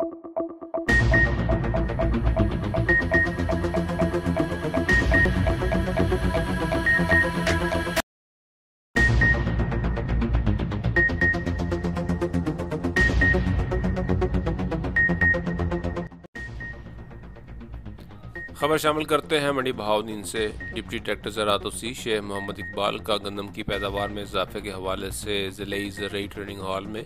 خبر شامل کرتے ہیں منڈی بہاؤدین سے۔ ڈپٹی ڈائریکٹر زراعت وسیع شیخ محمد اقبال کا گندم کی پیداوار میں اضافے کے حوالے سے ضلعی زرعی ٹریننگ ہال میں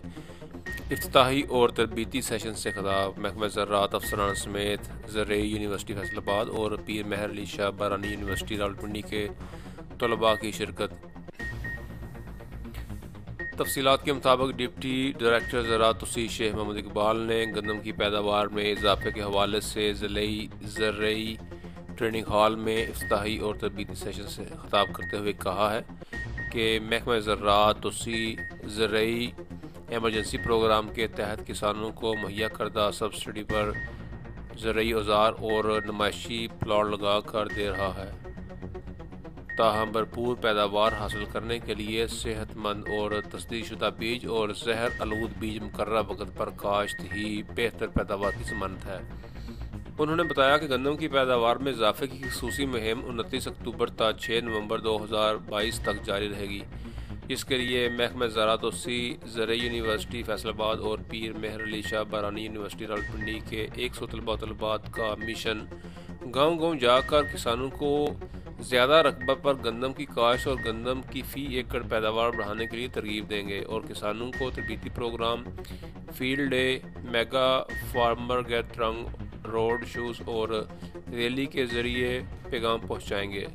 افتتاحی اور تربیتی سیشن سے خطاب۔ محکمہ زراعت افسران سمیت زرعی یونیورسٹی فیصل آباد اور پیر مہر علی شاہ بارانی یونیورسٹی راولپنڈی کے طلباء کی شرکت۔ تفصیلات کے مطابق ڈپٹی ڈائریکٹر زراعت وسیع شیخ محمد اقبال نے گندم کی پیداوار میں اضافے کے حوالے سے ضلعی زرعی ٹریننگ ہال میں افتتاحی اور تربیتی سیشن سے خطاب کرتے ہوئے کہا ہے کہ محکمہ زراعت وسیع زرعی ایمرجنسی پروگرام کے تحت کسانوں کو مہیا کردہ سبسڈی پر زرعی اوزار اور نمائشی پلاٹ لگا کر دے رہا ہے، تاہم بھرپور پیداوار حاصل کرنے کے لیے صحت مند اور تصدیق شدہ بیج اور زہر آلود بیج مقررہ وقت پر کاشت ہی بہتر پیداوار کی ضمانت ہے۔ انہوں نے بتایا کہ گندم کی پیداوار میں اضافے کی خصوصی مہم 29 اکتوبر تا 6 نومبر 2022 تک جاری رہے گی، جس کے لیے محکمہ زراعت وسیع زرعی یونیورسٹی فیصل آباد اور پیر مہر علی شاہ بارانی یونیورسٹی راولپنڈی کے 100 طلباء طالبات کا مشن گاؤں گاؤں جا کر کسانوں کو زیادہ رقبہ پر گندم کی کاشت اور گندم کی فی ایکڑ پیداوار بڑھانے کے لیے ترغیب دیں گے اور کسانوں کو تربیتی programme, field day, mega farmer gathering, road shows اور ریلی کے ذریعے پیغام پہنچائیں گے۔